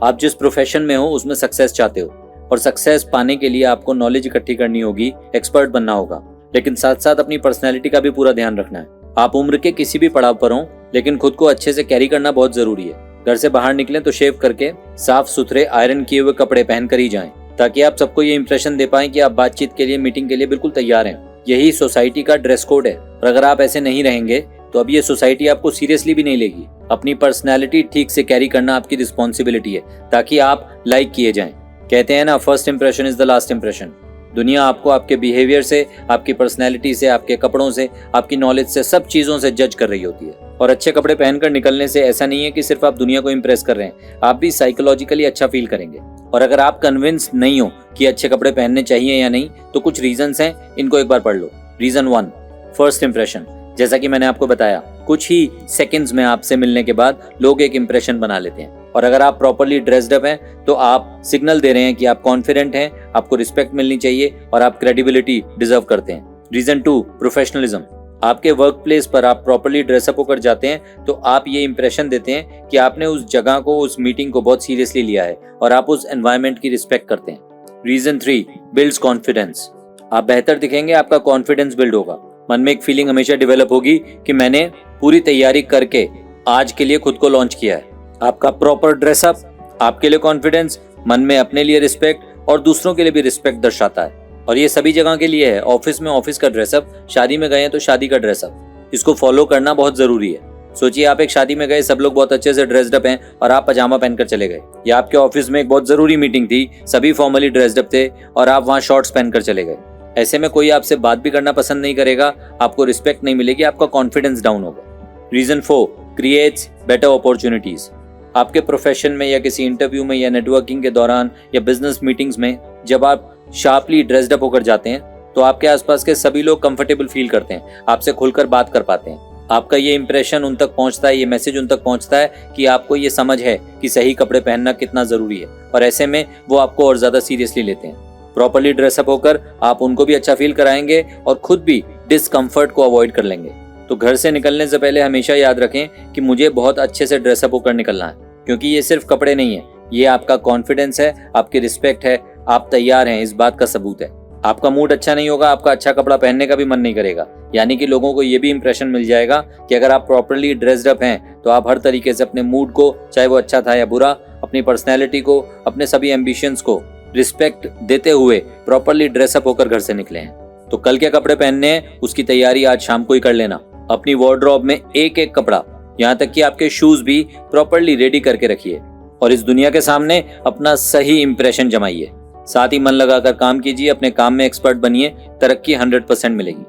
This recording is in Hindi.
आप जिस प्रोफेशन में हो उसमें सक्सेस चाहते हो, और सक्सेस पाने के लिए आपको नॉलेज इकट्ठी करनी होगी, एक्सपर्ट बनना होगा, लेकिन साथ साथ अपनी पर्सनैलिटी का भी पूरा ध्यान रखना है। आप उम्र के किसी भी पड़ाव पर हो, लेकिन खुद को अच्छे से कैरी करना बहुत जरूरी है। घर से बाहर निकलें तो शेव करके साफ सुथरे आयरन किए हुए कपड़े पहन कर ही जाएं, ताकि आप सबको ये इंप्रेशन दे पाएं कि आप बातचीत के लिए, मीटिंग के लिए बिल्कुल तैयार हैं। यही सोसाइटी का ड्रेस कोड है, और अगर आप ऐसे नहीं रहेंगे तो अब ये सोसाइटी आपको सीरियसली भी नहीं लेगी। अपनी पर्सनैलिटी ठीक से कैरी करना आपकी रिस्पॉन्सिबिलिटी है, ताकि आप लाइक किए जाएं। कहते हैं ना, first impression is the last impression. दुनिया आपको आपके बिहेवियर से, आपकी पर्सनैलिटी से, आपके कपड़ों से, आपकी नॉलेज से, सब चीजों से जज कर रही होती है। और अच्छे कपड़े पहनकर निकलने से ऐसा नहीं है कि सिर्फ आप दुनिया को इंप्रेस कर रहे हैं, आप भी साइकोलॉजिकली अच्छा फील करेंगे। और अगर आप कन्विंस नहीं हो कि अच्छे कपड़े पहनने चाहिए या नहीं, तो कुछ रीजंस हैं, इनको एक बार पढ़ लो। Reason 1, first impression. जैसा कि मैंने आपको बताया, कुछ ही सेकंड्स में आपसे मिलने के बाद लोग एक इंप्रेशन बना लेते हैं, और अगर आप प्रॉपर्ली ड्रेस्ड अप हैं तो आप सिग्नल दे रहे हैं कि आप कॉन्फिडेंट हैं, आपको रिस्पेक्ट मिलनी चाहिए और आप क्रेडिबिलिटी डिजर्व करते हैं। Reason 2, professionalism. आपके वर्क प्लेस पर आप प्रॉपर्ली ड्रेसअप होकर जाते हैं तो आप ये इंप्रेशन देते हैं कि आपने उस जगह को, उस मीटिंग को बहुत सीरियसली लिया है और आप उस एनवायरनमेंट की रिस्पेक्ट करते हैं। Reason 3, builds confidence. आप बेहतर दिखेंगे, आपका कॉन्फिडेंस बिल्ड होगा। मन में एक फीलिंग हमेशा डेवलप होगी कि मैंने पूरी तैयारी करके आज के लिए खुद को लॉन्च किया है। आपका प्रॉपर ड्रेसअप आपके लिए कॉन्फिडेंस, मन में अपने लिए रिस्पेक्ट और दूसरों के लिए भी रिस्पेक्ट दर्शाता है। और ये सभी जगह के लिए है। ऑफिस में ऑफिस का ड्रेसअप, शादी में गए हैं तो शादी का ड्रेसअप। इसको फॉलो करना बहुत जरूरी है। सोचिए, आप एक शादी में गए, सब लोग बहुत अच्छे से ड्रेस्ड अप हैं और आप पजामा पहनकर चले गए, या आपके ऑफिस में एक बहुत जरूरी मीटिंग थी, सभी फॉर्मली ड्रेस्ड अप थे और आप वहां शॉर्ट्स पहनकर चले गए। ऐसे में कोई आपसे बात भी करना पसंद नहीं करेगा, आपको रिस्पेक्ट नहीं मिलेगी, आपका कॉन्फिडेंस डाउन होगा। Reason 4, creates better opportunities. आपके प्रोफेशन में या किसी इंटरव्यू में या नेटवर्किंग के दौरान या बिजनेस मीटिंग्स में जब आप शार्पली ड्रेस्ड अप होकर जाते हैं तो आपके आसपास के सभी लोग कंफर्टेबल फील करते हैं, आपसे खुलकर बात कर पाते हैं। आपका ये इंप्रेशन उन तक पहुंचता है, ये मैसेज उन तक पहुंचता है कि आपको ये समझ है कि सही कपड़े पहनना कितना जरूरी है, और ऐसे में वो आपको और ज्यादा सीरियसली लेते हैं। प्रॉपर्ली ड्रेसअप होकर आप उनको भी अच्छा फील कराएंगे और खुद भी डिस्कम्फर्ट को अवॉइड कर लेंगे। तो घर से निकलने से पहले हमेशा याद रखें कि मुझे बहुत अच्छे से ड्रेसअप होकर निकलना है, क्योंकि ये सिर्फ कपड़े नहीं है, ये आपका कॉन्फिडेंस है, आपकी रिस्पेक्ट है, आप तैयार हैं, इस बात का सबूत है। आपका मूड अच्छा नहीं होगा, आपका अच्छा कपड़ा पहनने का भी मन नहीं करेगा, यानी कि लोगों को ये भी इंप्रेशन मिल जाएगा कि अगर आप प्रॉपर्ली ड्रेस्ड अप हैं तो आप हर तरीके से अपने मूड को, चाहे वो अच्छा था या बुरा, अपनी पर्सनैलिटी को, अपने सभी एम्बिशंस को रिस्पेक्ट देते हुए प्रॉपर्ली ड्रेसअप होकर घर से निकले हैं। तो कल के कपड़े पहनने हैं, उसकी तैयारी आज शाम को ही कर लेना। अपनी वार्डरोब में एक एक कपड़ा, यहाँ तक कि आपके शूज भी प्रॉपर्ली रेडी करके रखिए और इस दुनिया के सामने अपना सही इंप्रेशन जमाइए। साथ ही मन लगाकर काम कीजिए, अपने काम में एक्सपर्ट बनिए, तरक्की 100% मिलेगी।